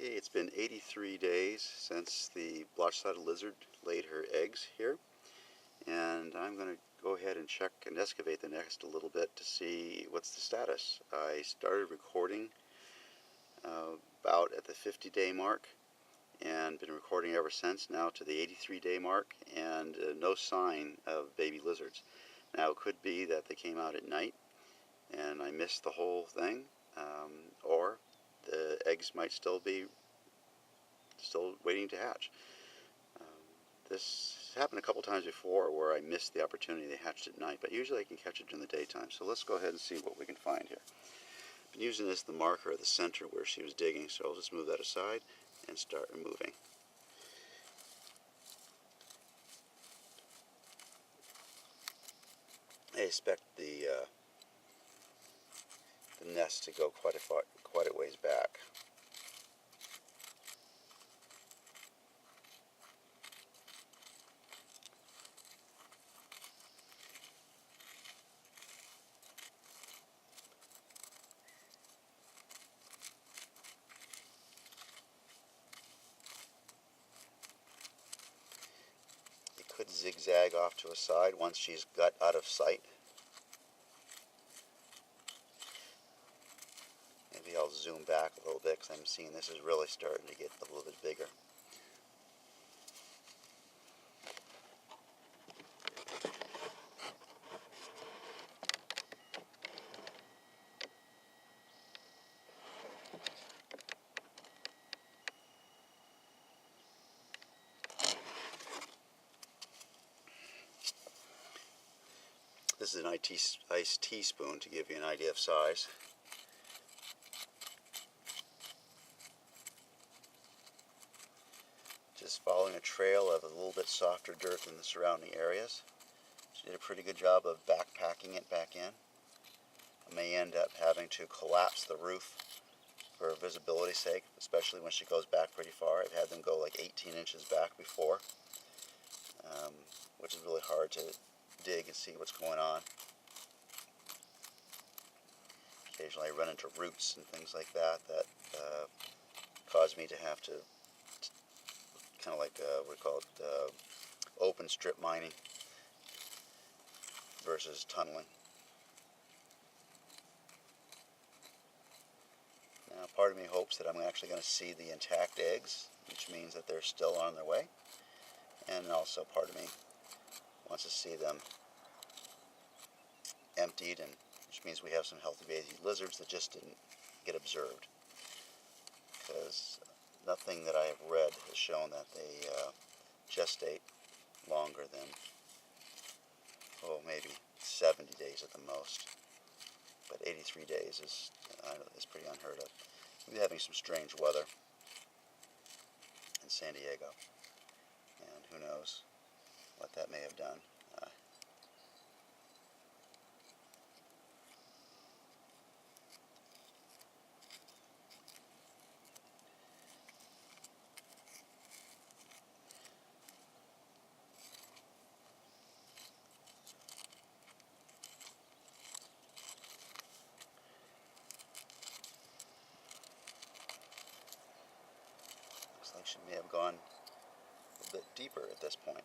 Okay, it's been 83 days since the blotched lizard laid her eggs here, and I'm going to go ahead and check and excavate the nest a little bit to see what's the status. I started recording about at the 50-day mark and been recording ever since, now to the 83-day mark, and no sign of baby lizards. Now it could be that they came out at night and I missed the whole thing, or the eggs might still waiting to hatch. This happened a couple times before where I missed the opportunity. They hatched at night, but usually I can catch it during the daytime. So let's go ahead and see what we can find here. I've been using this as the marker of the center where she was digging, so I'll just move that aside and start removing. I expect the nest to go quite a ways back. It could zigzag off to a side once she's got out of sight. Maybe I'll zoom back a little bit because I'm seeing this is really starting to get a little bit bigger. This is an ice teaspoon to give you an idea of size. Just following a trail of a little bit softer dirt than the surrounding areas. She did a pretty good job of backpacking it back in. I may end up having to collapse the roof for visibility's sake, especially when she goes back pretty far. I've had them go like 18 inches back before, which is really hard to dig and see what's going on. Occasionally I run into roots and things like that cause me to have to kind of like what we call it open strip mining versus tunneling. Now part of me hopes that I'm actually going to see the intact eggs, which means that they're still on their way, and also part of me wants to see them emptied, and which means we have some healthy baby lizards that just didn't get observed, because nothing that I have read has shown that they gestate longer than, maybe 70 days at the most. But 83 days is pretty unheard of. We're having some strange weather in San Diego, and who knows what that may have done. Looks like she may have gone a bit deeper at this point.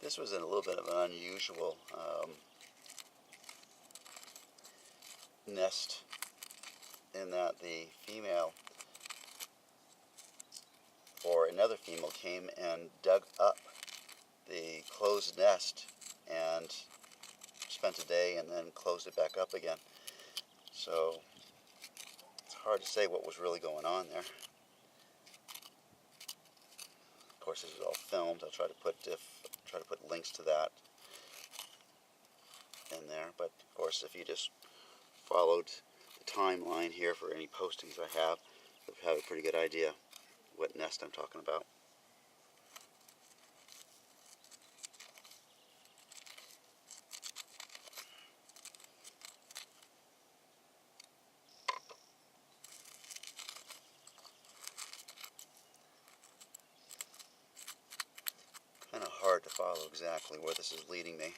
This was in a little bit of an unusual nest, in that the female or another female came and dug up the closed nest and spent a day and then closed it back up again. So it's hard to say what was really going on there. Of course, this is all filmed. I'll try to put links to that in there. But of course, if you just followed the timeline here for any postings I have, you'll have a pretty good idea what nest I'm talking about. hard to follow exactly where this is leading me.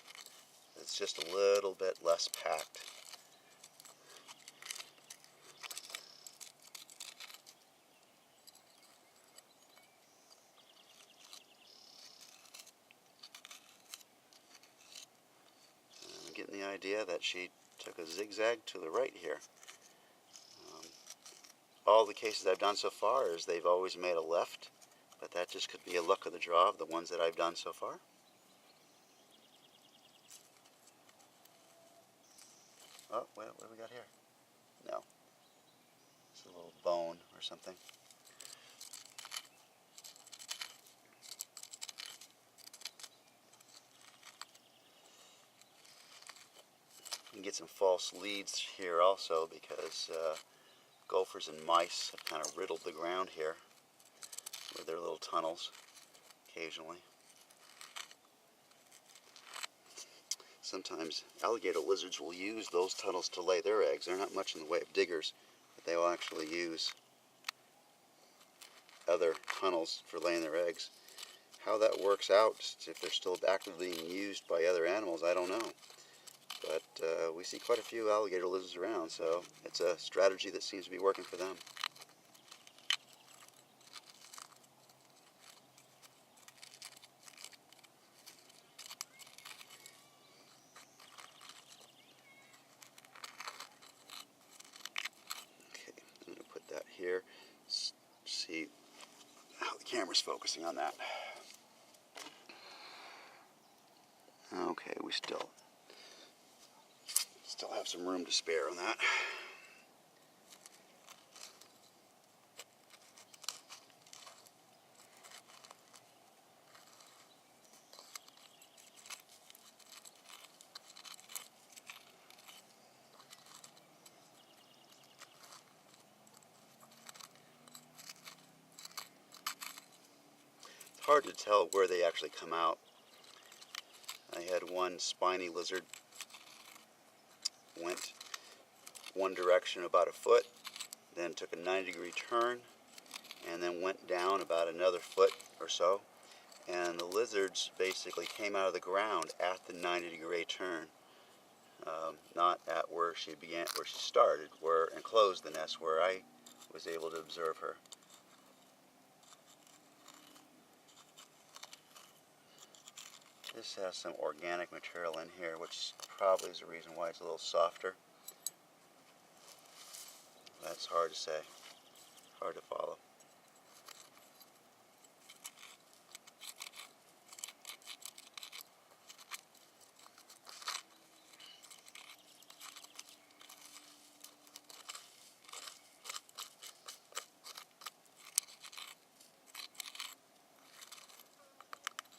It's just a little bit less packed. I'm getting the idea that she took a zigzag to the right here. All the cases I've done so far is they've always made a left, but that just could be a luck of the draw of the ones that I've done so far. Oh, what do we got here? No. It's a little bone or something. You can get some false leads here also because gophers and mice have kind of riddled the ground here with their little tunnels occasionally. Sometimes alligator lizards will use those tunnels to lay their eggs. They're not much in the way of diggers, but they will actually use other tunnels for laying their eggs. How that works out, if they're still actively being used by other animals, I don't know. But we see quite a few alligator lizards around, so it's a strategy that seems to be working for them. Okay, I'm going to put that here. See how the camera's focusing on that. Okay, we still have some room to spare on that. It's hard to tell where they actually come out. I had one spiny lizard went one direction about a foot, then took a 90-degree turn, and then went down about another foot or so. And the lizards basically came out of the ground at the 90-degree turn, not at where she started, and closed the nest where I was able to observe her. This has some organic material in here, which probably is the reason why it's a little softer. That's hard to say, hard to follow.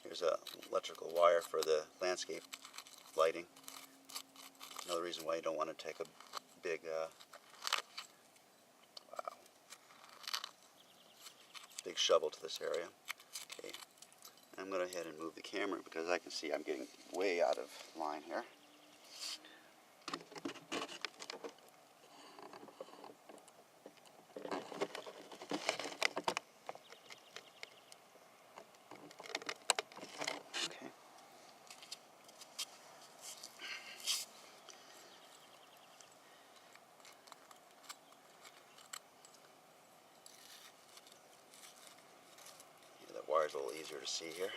Here's an electrical wire for the landscape lighting. Another reason why you don't want to take a big, big shovel to this area. Okay, I'm going to go ahead and move the camera because I can see I'm getting way out of line here. Okay. Yeah, that wire's a little easier to see here.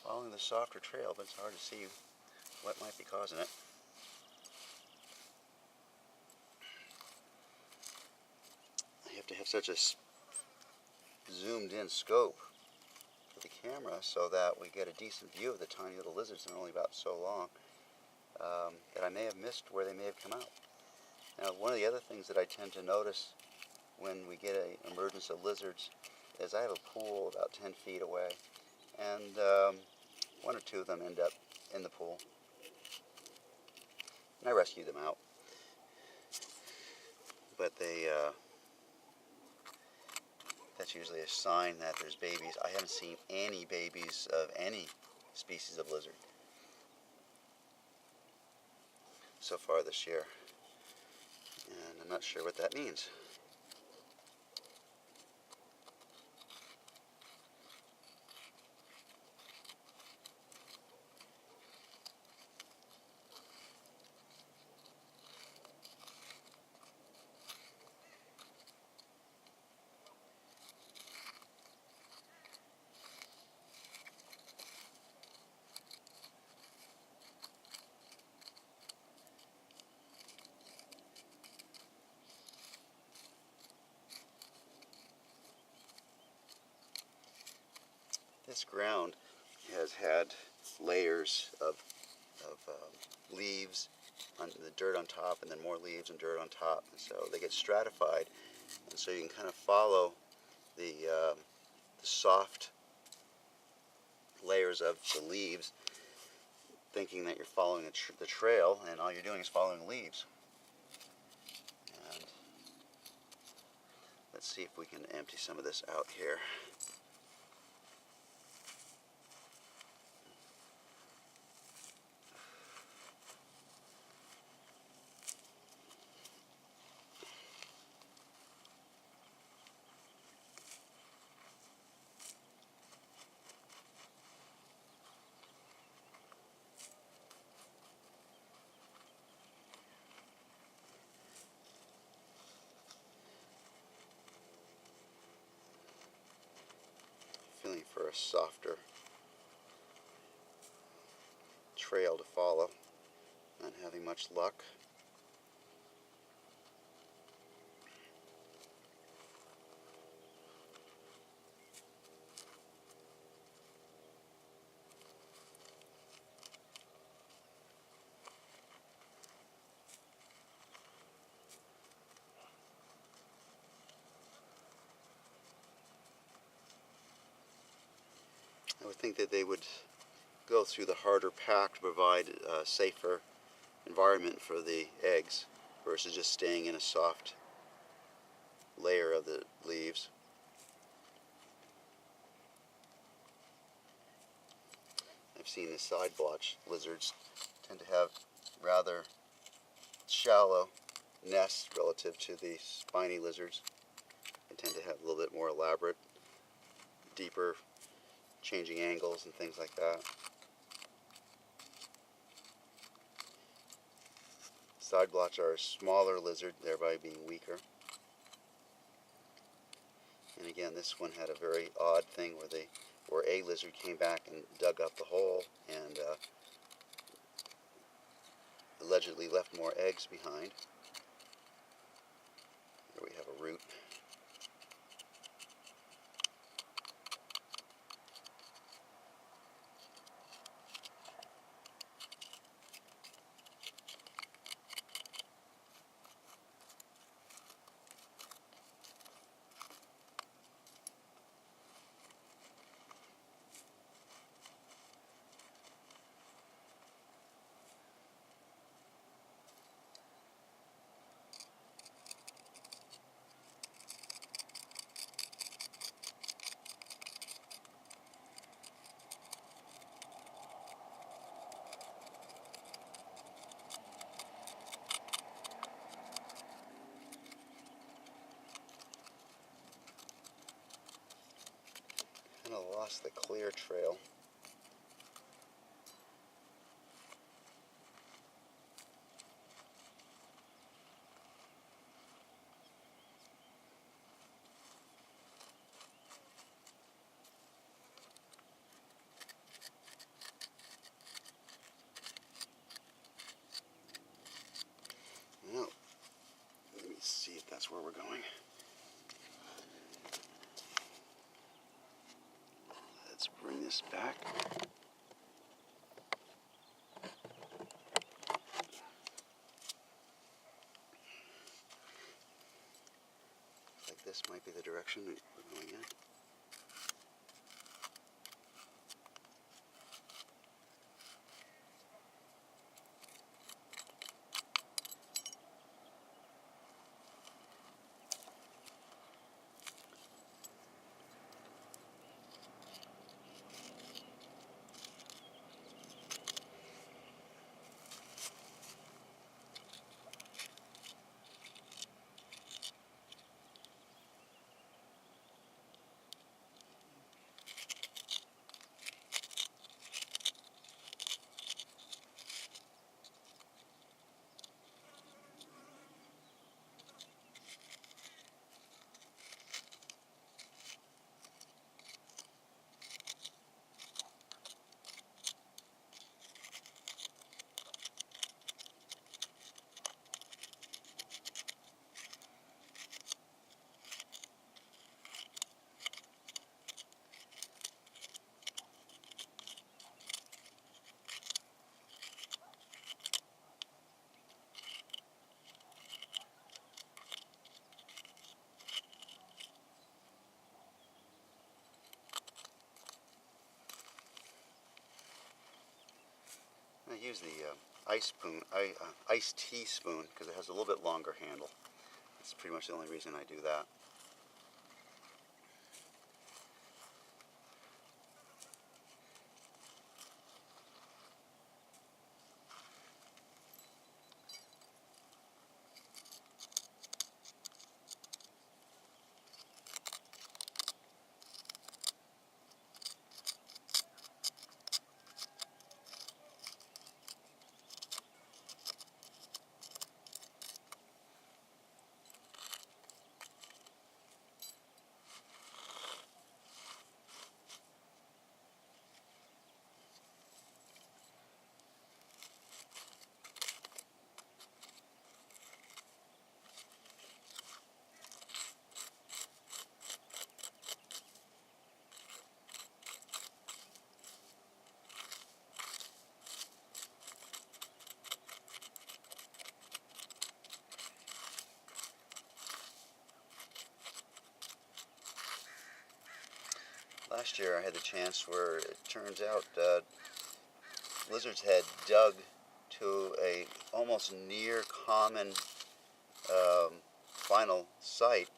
Following the softer trail, but it's hard to see what might be causing it. such a zoomed in scope for the camera so that we get a decent view of the tiny little lizards. They're only about so long that I may have missed where they may have come out. Now, one of the other things that I tend to notice when we get an emergence of lizards is I have a pool about 10 feet away, and one or two of them end up in the pool, and I rescue them out. But that's usually a sign that there's babies. I haven't seen any babies of any species of lizard so far this year, and I'm not sure what that means. This ground has had layers of leaves, on the dirt on top, and then more leaves and dirt on top, and so they get stratified, and so you can kind of follow the soft layers of the leaves, thinking that you're following the trail, and all you're doing is following leaves. And let's see if we can empty some of this out here. Feeling for a softer trail to follow. Not having much luck. I would think that they would go through the harder pack to provide a safer environment for the eggs versus just staying in a soft layer of the leaves. I've seen the side-blotched lizards tend to have rather shallow nests relative to the spiny lizards. They tend to have a little bit more elaborate, deeper changing angles and things like that. Side-blotch are a smaller lizard, thereby being weaker. And again, this one had a very odd thing where a lizard came back and dug up the hole and allegedly left more eggs behind. Here we have a root. Kind of lost the clear trail. Well, let me see if that's where we're going. this back. Like this might be the direction we're going in. I use the iced tea spoon because it has a little bit longer handle. That's pretty much the only reason I do that. Last year I had the chance where it turns out lizards had dug to a almost near common final site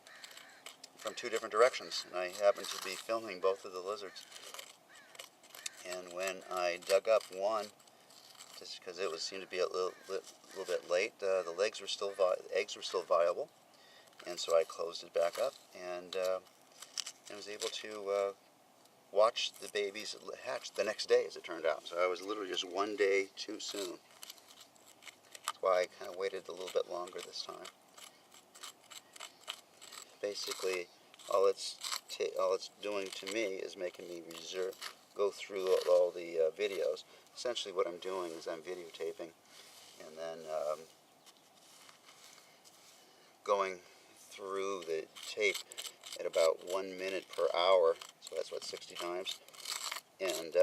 from two different directions, and I happened to be filming both of the lizards. And when I dug up one, just because it seemed to be a little bit late, the eggs were still viable, and so I closed it back up and was able to watch the babies hatch the next day, as it turned out. So I was literally just one day too soon. That's why I kind of waited a little bit longer this time. Basically, all it's doing to me is making me go through all the videos. Essentially what I'm doing is I'm videotaping and then going through the tape at about 1 minute per hour, so that's what, 60 times, and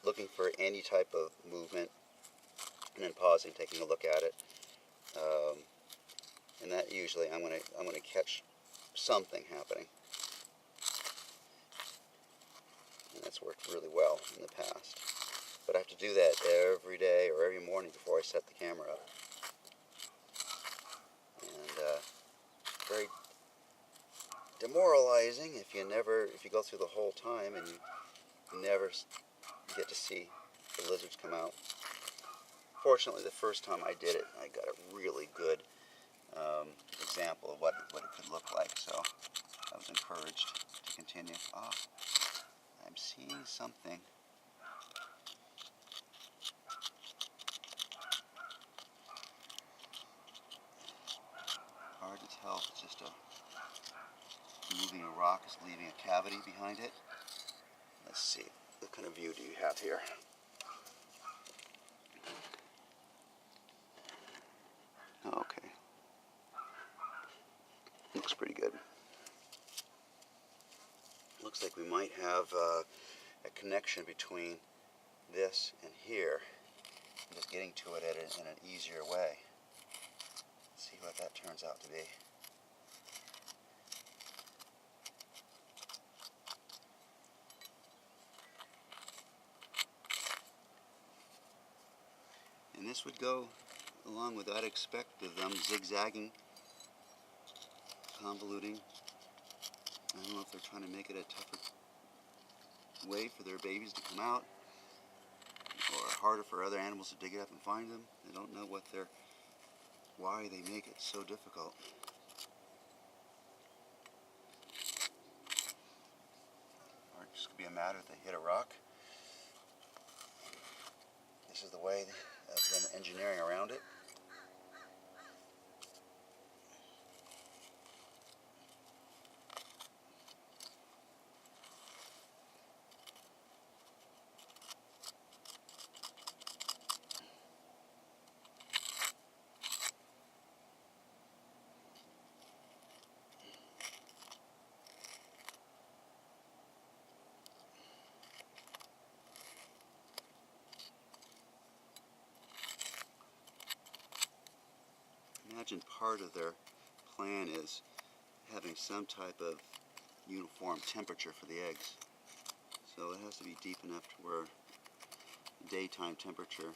looking for any type of movement, and then pausing, taking a look at it, and that usually I'm gonna catch something happening, and that's worked really well in the past. But I have to do that every day or every morning before I set the camera up, and very demoralizing if you go through the whole time and you never get to see the lizards come out. Fortunately, the first time I did it, I got a really good example of what it could look like, so I was encouraged to continue. Oh, I'm seeing something. Hard to tell if it's just moving a rock is leaving a cavity behind it. Let's see, what kind of view do you have here? Okay, looks pretty good. Looks like we might have a connection between this and here, and just getting to it in an easier way. Let's see what that turns out to be. And this would go along with what I'd expect of them, zigzagging, convoluting. I don't know if they're trying to make it a tougher way for their babies to come out, or harder for other animals to dig it up and find them. I don't know why they make it so difficult. Or it just could be a matter if they hit a rock. This is the way of them engineering around it. Imagine part of their plan is having some type of uniform temperature for the eggs. So it has to be deep enough to where daytime temperature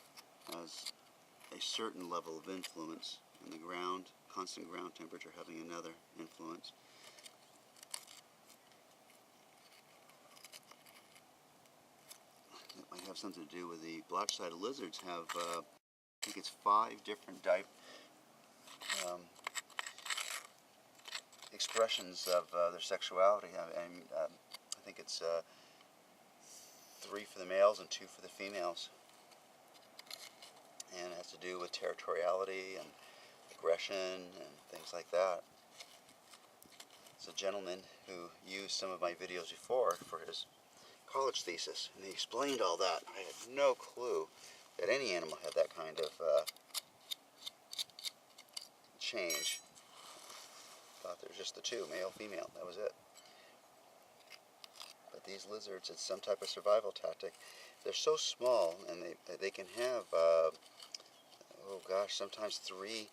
has a certain level of influence, and the ground, constant ground temperature, having another influence. It might have something to do with the blotched-sided lizards have, I think it's 5 different expressions of their sexuality. I think it's 3 for the males and 2 for the females. And it has to do with territoriality and aggression and things like that. There's a gentleman who used some of my videos before for his college thesis, and he explained all that. I had no clue that any animal had that kind of change. Thought there was just the 2, male, female, that was it. But these lizards, it's some type of survival tactic. They're so small, and they can have, oh gosh, sometimes 3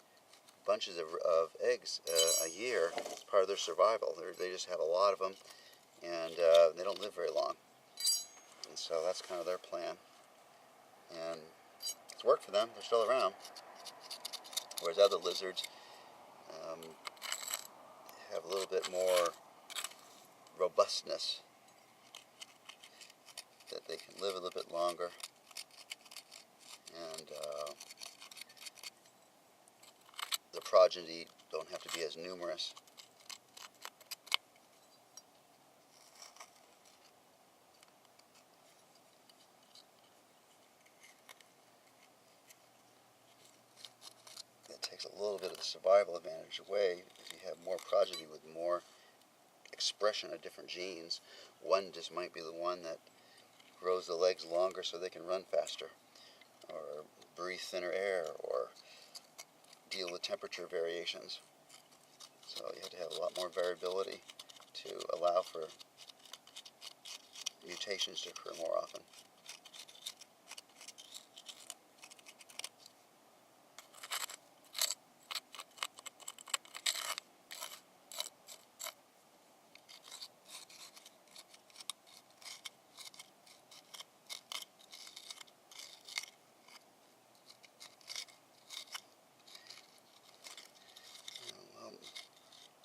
bunches of eggs a year. It's part of their survival. They just have a lot of them, and they don't live very long. And so that's kind of their plan. And it's worked for them. They're still around. Whereas other lizards have a little bit more robustness, that they can live a little bit longer, and the progeny don't have to be as numerous. It takes a little bit of the survival advantage away if you have more progeny with more expression of different genes. One just might be the one that grows the legs longer so they can run faster, or breathe thinner air, or deal with temperature variations. So you have to have a lot more variability to allow for mutations to occur more often.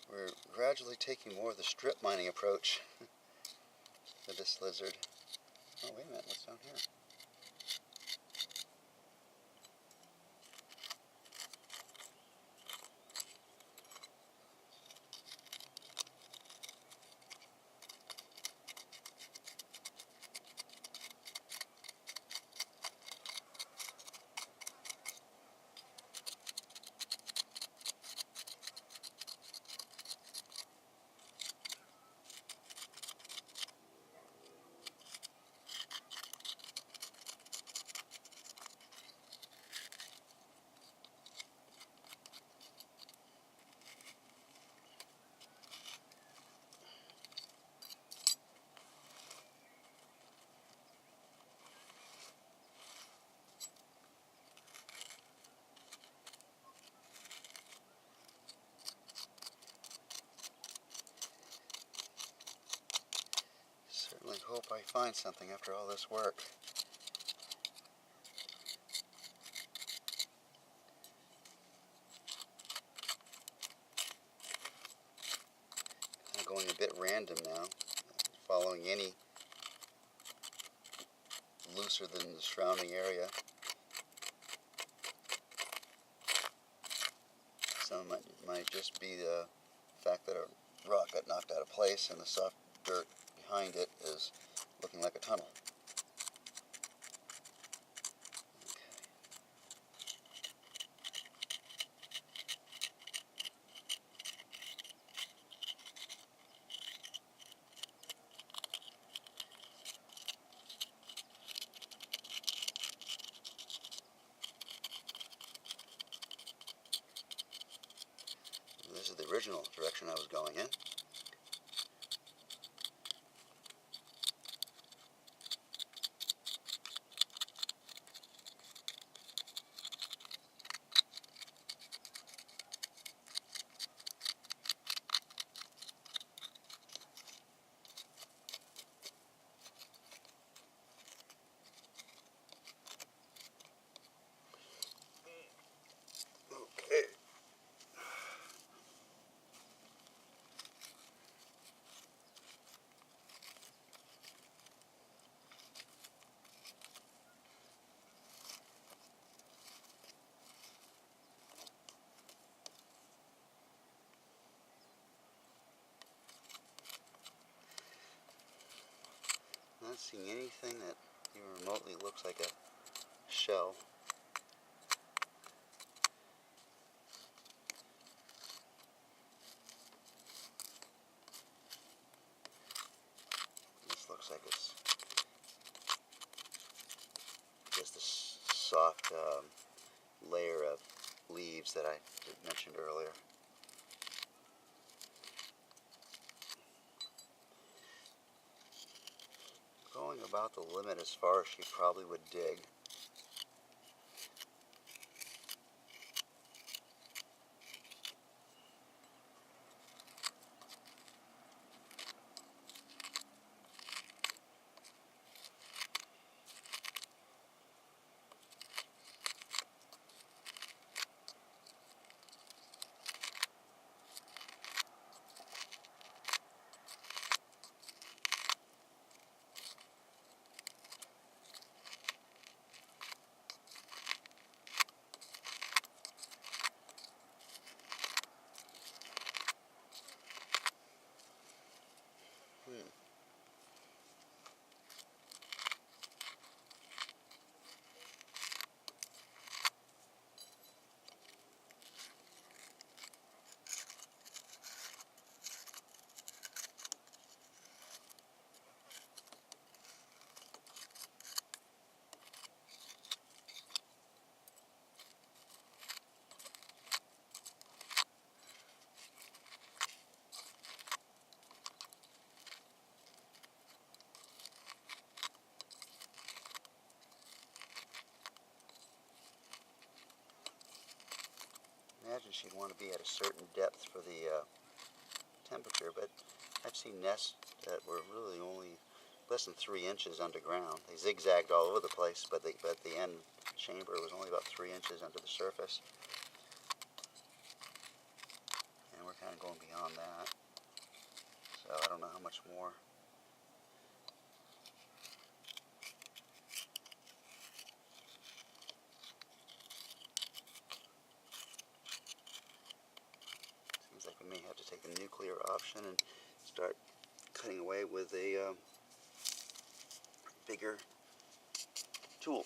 We're gradually taking more of the strip mining approach for this lizard. Oh, wait a minute, what's down here? I find something after all this work. I'm going a bit random now, following any looser than the surrounding area. Some might just be the fact that a rock got knocked out of place and the soft dirt behind it is looking like a tunnel. This is the original direction I was going in. Okay. Not seeing anything that even remotely looks like a shell. This looks like it's just a soft layer of leaves that I mentioned earlier. Going about the limit as far as she probably would dig. Imagine she'd want to be at a certain depth for the temperature, but I've seen nests that were really only less than 3 inches underground. They zigzagged all over the place, but the end chamber was only about 3 inches under the surface. And we're kind of going beyond that, so I don't know how much more. Seems like we may have to take the nuclear option and start cutting away with a bigger tool.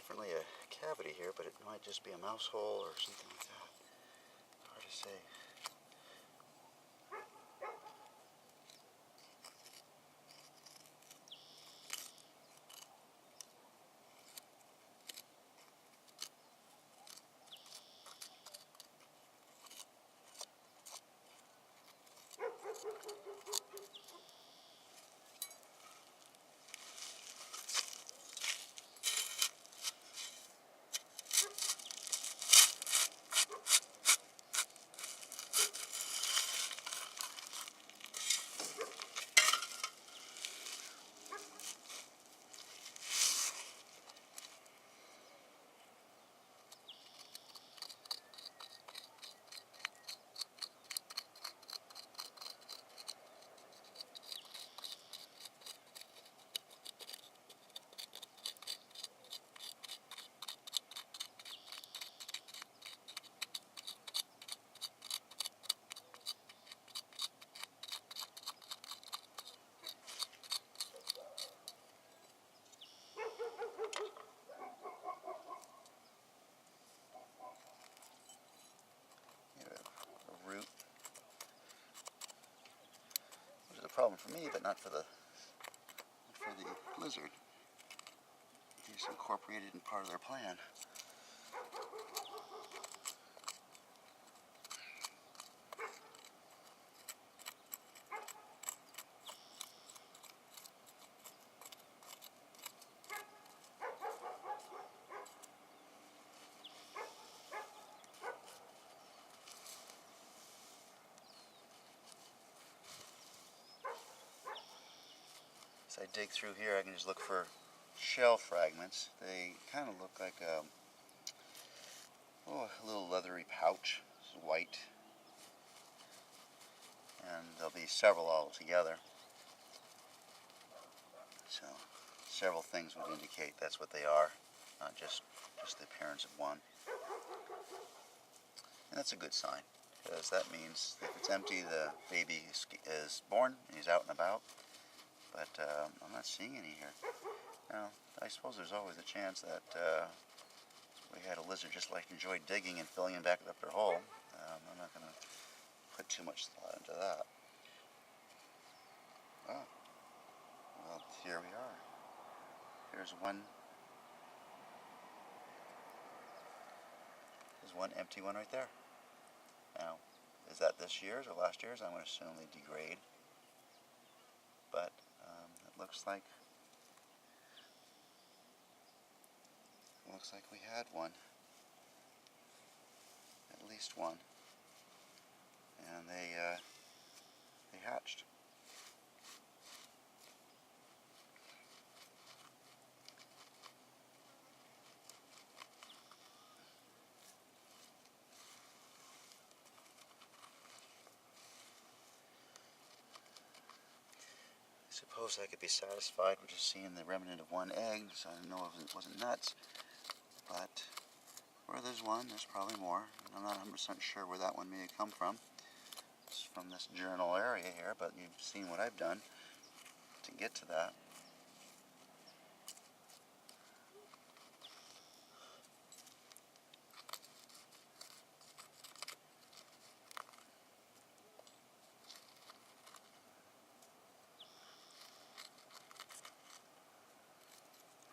definitely a cavity here, but it might just be a mouse hole or something like that. Hard to say. Root, which is a problem for me, but not for the lizard. It's incorporated in part of their plan. As I dig through here, I can just look for shell fragments. They kind of look like a little leathery pouch. It's white. And there'll be several all together. So several things would indicate that's what they are, not just the appearance of one. And that's a good sign, because that means if it's empty, the baby is born and he's out and about. But I'm not seeing any here. Now, I suppose there's always a chance that we had a lizard just like enjoy digging and filling in back up their hole. I'm not going to put too much thought into that. Oh, well, here we are. Here's one. There's one empty one right there. Now, is that this year's or last year's? I'm going to assume they degrade. But it looks like we had one, at least one, and they hatched. I suppose I could be satisfied with just seeing the remnant of one egg, so I don't know if it wasn't nuts. But where there's one, there's probably more. I'm not 100% sure where that one may have come from. It's from this journal area here, but you've seen what I've done to get to that.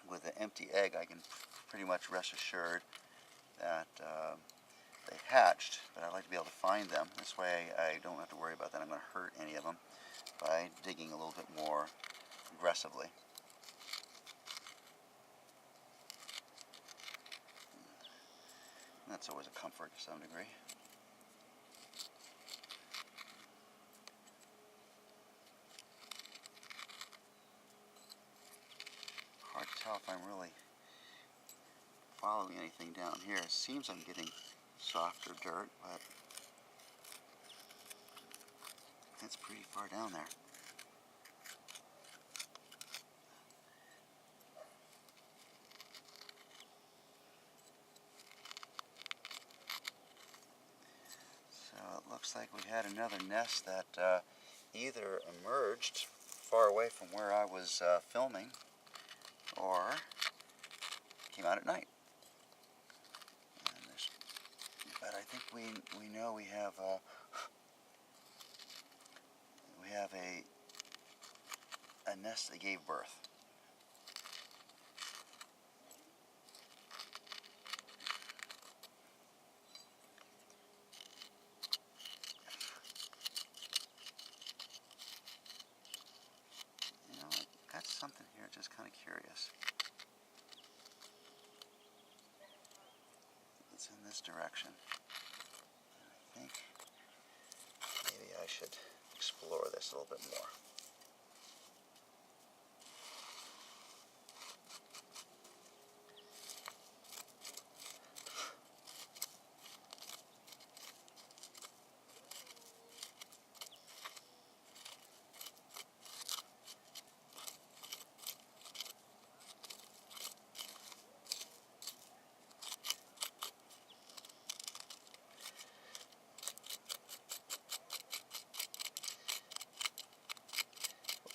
With an empty egg, I can pretty much rest assured that they hatched, but I'd like to be able to find them. This way I don't have to worry about that I'm going to hurt any of them by digging a little bit more aggressively. That's always a comfort to some degree. Hard to tell if I'm really following anything down here. It seems I'm getting softer dirt, but it's pretty far down there. So it looks like we had another nest that either emerged far away from where I was filming, or came out at night. But I think we know we have a nest that gave birth. You know, I got something here, just kind of curious. It's in this direction. I think maybe I should explore this a little bit more.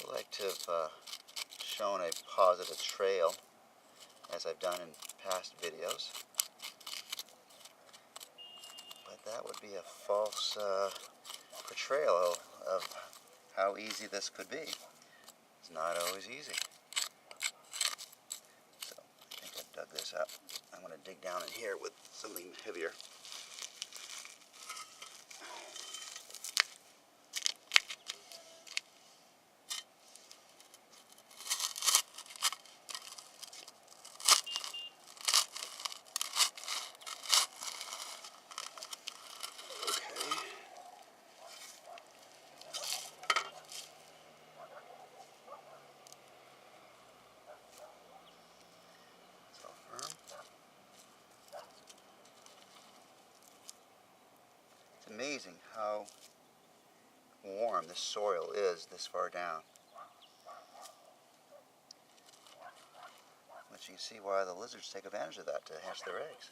I like to have shown a positive trail, as I've done in past videos, but that would be a false portrayal of how easy this could be. It's not always easy. So I think I've dug this up. I'm going to dig down in here with something heavier. It's amazing how warm this soil is this far down. But you can see why the lizards take advantage of that to hatch their eggs.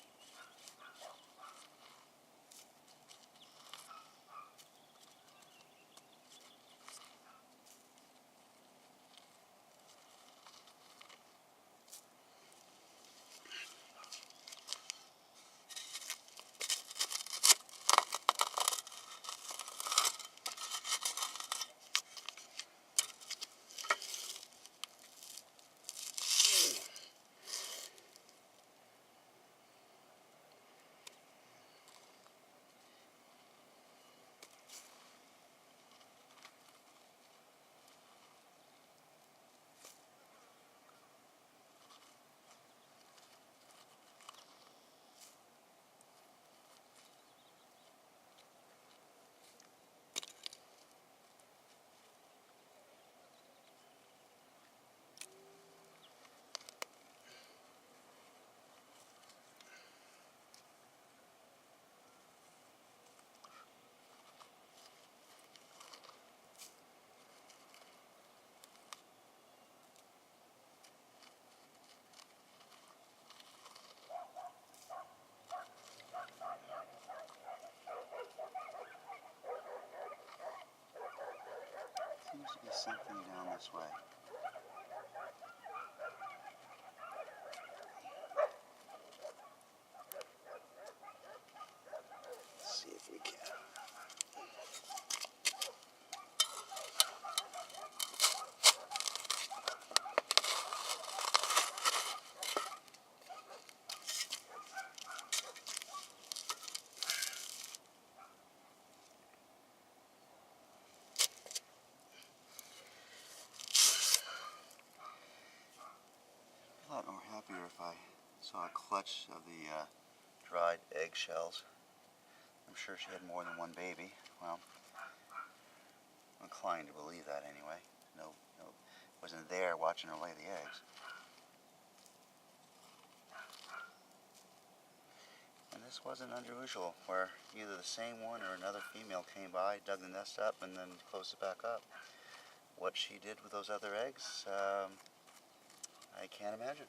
Seems to be something down this way. Let's see if we can. I'd be a lot more happier if I saw a clutch of the dried eggshells. I'm sure she had more than one baby. Well, I'm inclined to believe that anyway. No, wasn't there watching her lay the eggs. And this wasn't unusual, where either the same one or another female came by, dug the nest up, and then closed it back up. What she did with those other eggs, I can't imagine.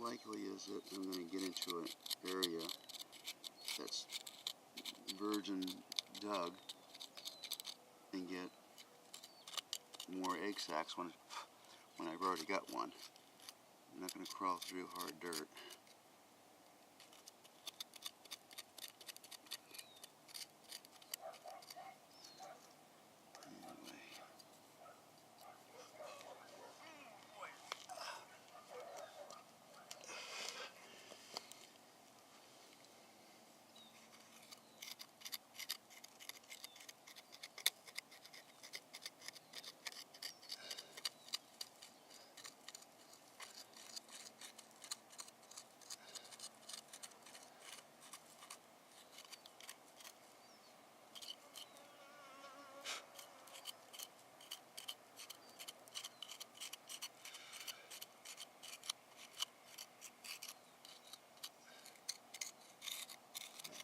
likely is that I'm going to get into an area that's virgin dug and get more egg sacs when I've already got one. I'm not going to crawl through hard dirt.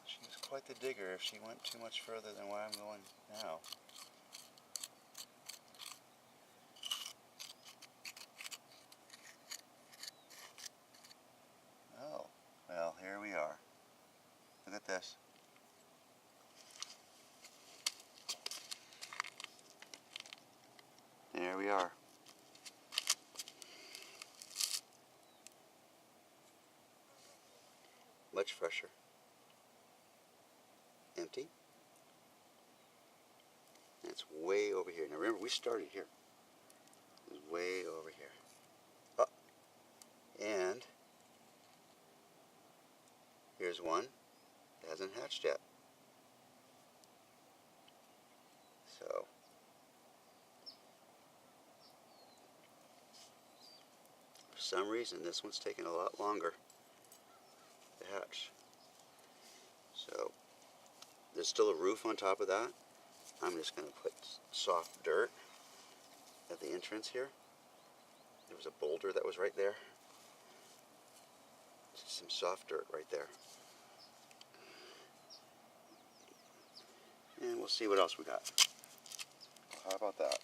She's quite the digger if she went too much further than where I'm going now. Oh, well, here we are. Look at this. There we are. Much fresher. Empty. And it's way over here. Now remember, we started here. It's way over here. Oh, and here's one that hasn't hatched yet. So, for some reason, this one's taking a lot longer to hatch. So, there's still a roof on top of that. I'm just going to put soft dirt at the entrance here. There was a boulder that was right there. Just some soft dirt right there. And we'll see what else we got. How about that?